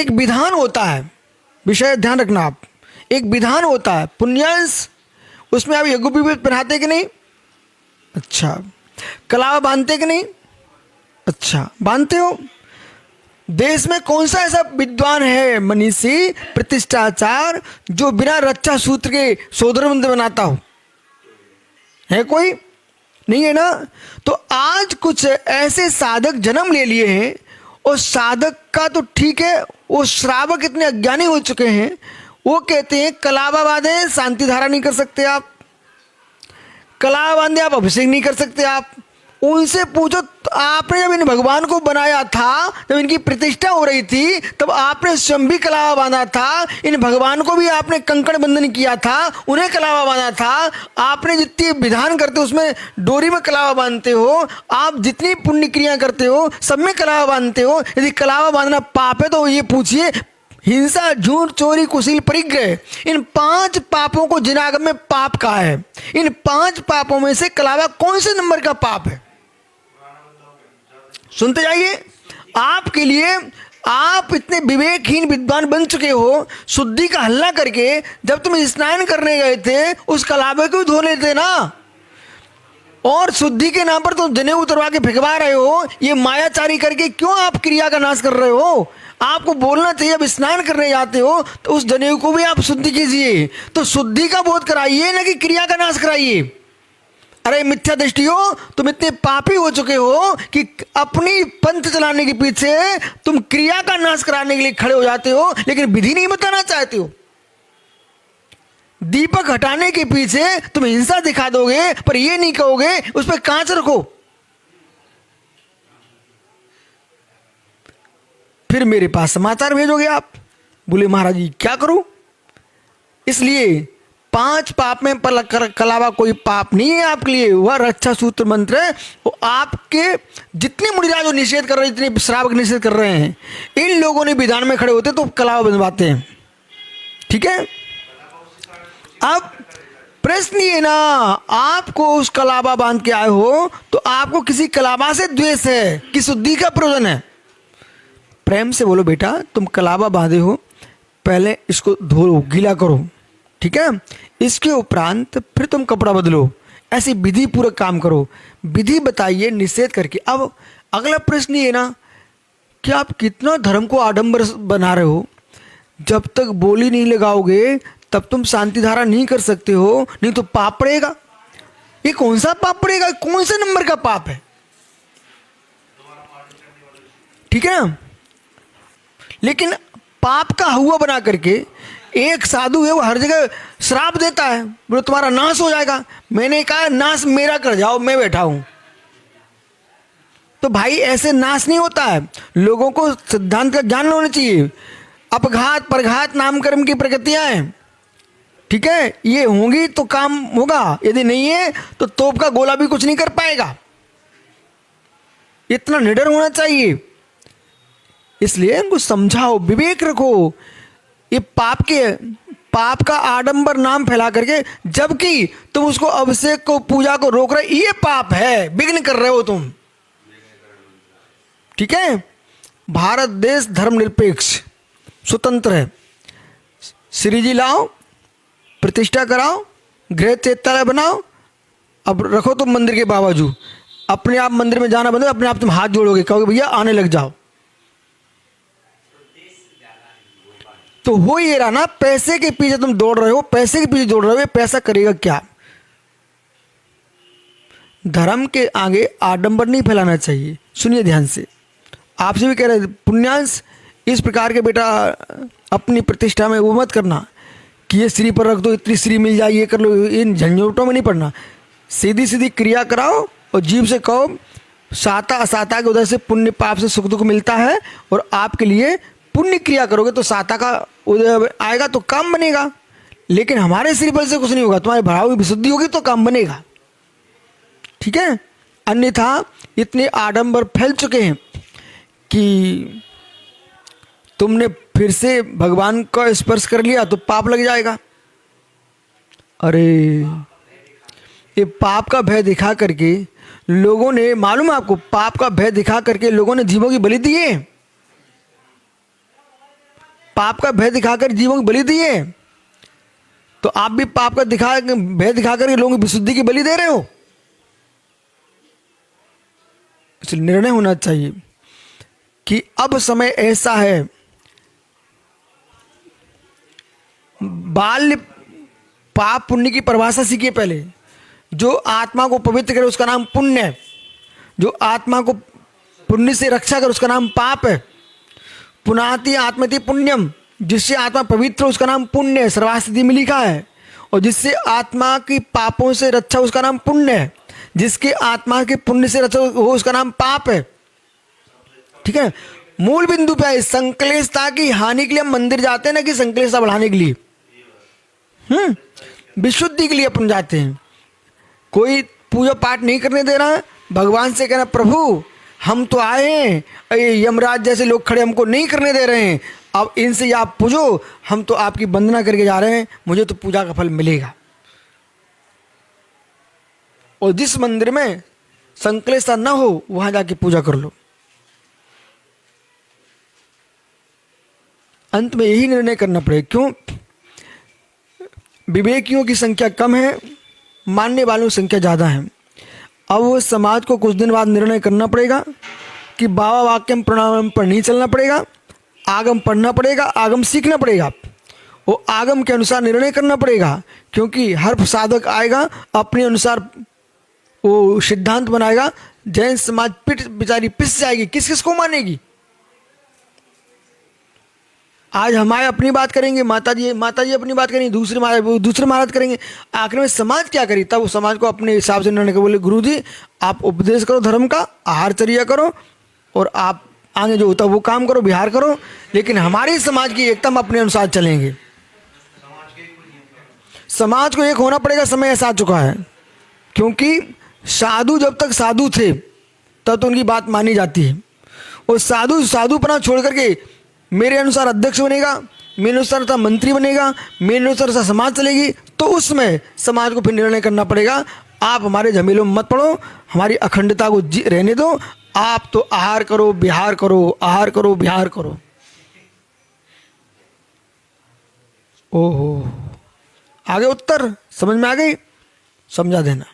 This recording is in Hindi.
एक विधान होता है, विषय ध्यान रखना आप, एक विधान होता है पुण्यांश, उसमें आप यज्ञोपवीत पहनाते कि नहीं? अच्छा। कलावा बांधते कि नहीं? अच्छा, बांधते हो। देश में कौन सा ऐसा विद्वान है मनीषी प्रतिष्ठाचार जो बिना रक्षा सूत्र के सोदर मंत्र बनाता हो? है कोई? नहीं है ना। तो आज कुछ ऐसे साधक जन्म ले लिए हैं, और साधक का तो ठीक है, वो श्रावक इतने अज्ञानी हो चुके हैं, वो कहते हैं कलावा बांधे शांति धारा नहीं कर सकते आप, कलावा बांधे आप अभिषेक नहीं कर सकते आप। उनसे पूछो, तो आपने जब इन भगवान को बनाया था, जब इनकी प्रतिष्ठा हो रही थी, तब आपने स्वयं भी कलावा बांधा था, इन भगवान को भी आपने कंकड़ बंधन किया था, उन्हें कलावा बांधा था। आपने जितनी विधान करते हो उसमें डोरी में कलावा बांधते हो, आप जितनी पुण्य क्रिया करते हो सब में कलावा बांधते हो। यदि कलावा बांधना पाप है तो ये पूछिए, हिंसा, झूठ, चोरी, कुशील, परिग्रह, इन 5 पापों को जिनागम में पाप कहा है। इन 5 पापों में से कलावा कौन से नंबर का पाप है? सुनते जाइए। आपके लिए, आप इतने विवेकहीन विद्वान बन चुके हो, शुद्धि का हल्ला करके जब तुम स्नान करने गए थे उस कलावे को धो लेते ना, और शुद्धि के नाम पर तुम जनेऊ उतरवा के भिगवा रहे हो। ये मायाचारी करके क्यों आप क्रिया का नाश कर रहे हो? आपको बोलना चाहिए, अब स्नान करने जाते हो तो उस जनेऊ को भी आप शुद्धि कीजिए, तो शुद्धि का बोध कराइए, ना कि क्रिया का नाश कराइए। अरे मिथ्या दृष्टि हो, तुम इतने पापी हो चुके हो कि अपनी पंथ चलाने के पीछे तुम क्रिया का नाश कराने के लिए खड़े हो जाते हो, लेकिन विधि नहीं बताना चाहते हो। दीपक हटाने के पीछे तुम हिंसा दिखा दोगे, पर ये नहीं कहोगे उस पर कांच रखो। फिर मेरे पास समाचार भेजोगे आप, बोले महाराज जी क्या करूं? इसलिए 5 पाप में कलावा कोई पाप नहीं है आपके लिए, वह रक्षा सूत्र मंत्र है। वो आपके जितने मुनिराज जो निषेध कर रहे हैं, जितने श्रावक निषेध कर रहे हैं, इन लोगों ने विधान में खड़े होते तो कलावा बंधवाते हैं। ठीक है। अब प्रश्न ये ना, आपको उस कलावा बांध के आए हो तो आपको किसी कलावा से द्वेष है कि शुद्धि का प्रयोजन है? प्रेम से बोलो बेटा, तुम कलावा बांधे हो, पहले इसको धो, गीला करो, ठीक है, इसके उपरांत फिर तुम कपड़ा बदलो, ऐसी विधि पूर्वक काम करो। विधि बताइए निषेध करके। अब अगला प्रश्न ये ना कि आप कितना धर्म को आडंबर बना रहे हो। जब तक बोली नहीं लगाओगे तब तुम शांति धारा नहीं कर सकते हो, नहीं तो पाप पड़ेगा। ये कौन सा पाप पड़ेगा? कौन से नंबर का पाप है? ठीक है ना। लेकिन पाप का हुआ बना करके एक साधु है, वो हर जगह श्राप देता है, बोले तुम्हारा नाश हो जाएगा। मैंने कहा नाश मेरा कर जाओ, मैं बैठा हूं। तो भाई ऐसे नाश नहीं होता है। लोगों को सिद्धांत का ज्ञान होना चाहिए। अपघात परघात नामकर्म की प्रकृतियां हैं, ठीक है, ये होंगी तो काम होगा, यदि नहीं है तो तोप का गोला भी कुछ नहीं कर पाएगा। इतना निडर होना चाहिए। इसलिए इनको समझाओ, विवेक रखो। ये पाप का आडंबर नाम फैला करके, जबकि तुम उसको अभिषेक को पूजा को रोक रहे, ये पाप है, विघ्न कर रहे हो तुम। ठीक है। भारत देश धर्मनिरपेक्ष स्वतंत्र है। श्री जी लाओ, प्रतिष्ठा कराओ, गृह चैत्यालय बनाओ, अब रखो तुम मंदिर के बावजूद। अपने आप मंदिर में जाना बंद, अपने आप तुम हाथ जोड़ोगे, कहोगे भैया आने लग जाओ। तो हो ये रहा ना, पैसे के पीछे तुम दौड़ रहे हो, पैसे के पीछे दौड़ रहे हो, पैसा करेगा क्या? धर्म के आगे आडंबर नहीं फैलाना चाहिए। सुनिए ध्यान से, आपसे भी कह रहे पुण्यांश, इस प्रकार के बेटा अपनी प्रतिष्ठा में वो मत करना कि ये श्री पर रख दो, इतनी श्री मिल जाए, ये कर लो, इन झंझोटों में नहीं पड़ना। सीधी सीधी क्रिया कराओ और जीव से कहो साता असाता के उधर से पुण्य पाप से सुख दुख मिलता है, और आपके लिए पुण्य क्रिया करोगे तो साता का उदय आएगा तो काम बनेगा। लेकिन हमारे श्री बल से कुछ नहीं होगा, तुम्हारे भाव की विशुद्धि होगी तो काम बनेगा। ठीक है। अन्यथा इतने आडंबर फैल चुके हैं कि तुमने फिर से भगवान का स्पर्श कर लिया तो पाप लग जाएगा। अरे ये पाप का भय दिखा करके लोगों ने, मालूम है आपको, पाप का भय दिखा करके लोगों ने जीवों की बलि दिए। पाप का भय दिखाकर जीवों की बलि दी है, तो आप भी पाप का भय दिखाकर लोगों की विशुद्धि की बलि दे रहे हो। इसलिए निर्णय होना चाहिए कि अब समय ऐसा है, बाल्य पाप पुण्य की परिभाषा सीखिए पहले। जो आत्मा को पवित्र करे उसका नाम पुण्य है, जो आत्मा को पुण्य से रक्षा करे उसका नाम पाप है। पुनाति आत्मति पुण्यम, जिससे आत्मा पवित्र उसका नाम पुण्य है, सर्वास्थिति में लिखा है। और जिससे आत्मा की पापों से रक्षा उसका नाम पुण्य है, जिसके आत्मा के पुण्य से रक्षा हो उसका नाम पाप है। ठीक है, मूल बिंदु पे है। संक्लेशता की हानि के लिए हम मंदिर जाते हैं ना कि संक्लेशता बढ़ाने के लिए, विशुद्धि के लिए अपन जाते हैं। कोई पूजा पाठ नहीं करने दे रहा है, भगवान से कहना प्रभु हम तो आए हैं, यमराज जैसे लोग खड़े हमको नहीं करने दे रहे हैं, अब इनसे आप पूजो, हम तो आपकी वंदना करके जा रहे हैं, मुझे तो पूजा का फल मिलेगा। और जिस मंदिर में संक्लेशता न हो वहां जाके पूजा कर लो। अंत में यही निर्णय करना पड़ेगा। क्यों? विवेकियों की संख्या कम है, मानने वालों की संख्या ज़्यादा है। अब वो समाज को कुछ दिन बाद निर्णय करना पड़ेगा कि बाबा वाक्यम प्रणाम पर नहीं चलना पड़ेगा, आगम पढ़ना पड़ेगा, आगम सीखना पड़ेगा, वो आगम के अनुसार निर्णय करना पड़ेगा। क्योंकि हर साधक आएगा अपने अनुसार वो सिद्धांत बनाएगा। जैन समाज पिट बेचारी पिस जाएगी, किस किस को मानेगी? आज हमारे अपनी बात करेंगे, माता जी अपनी बात करेंगे, दूसरे महाराज करेंगे, आखिर में समाज क्या करेगी? तब उस समाज को अपने हिसाब से निर्णय कर बोले गुरु जी आप उपदेश करो धर्म का, आहारचर्या करो और आप आगे जो होता है वो काम करो, विहार करो, लेकिन हमारी समाज की एकता हम अपने अनुसार चलेंगे। समाज को एक होना पड़ेगा, समय ऐसा आ चुका है। क्योंकि साधु जब तक साधु थे तब तो उनकी बात मानी जाती है, और साधुपना छोड़ करके मेरे अनुसार अध्यक्ष बनेगा, मेरे अनुसार मंत्री बनेगा, मेरे अनुसार समाज चलेगी, तो उसमें समाज को फिर निर्णय करना पड़ेगा आप हमारे झमेलों में मत पड़ो, हमारी अखंडता को रहने दो, आप तो आहार करो विहार करो, आहार करो विहार करो। ओहो, आगे उत्तर समझ में आ गई? समझा देना।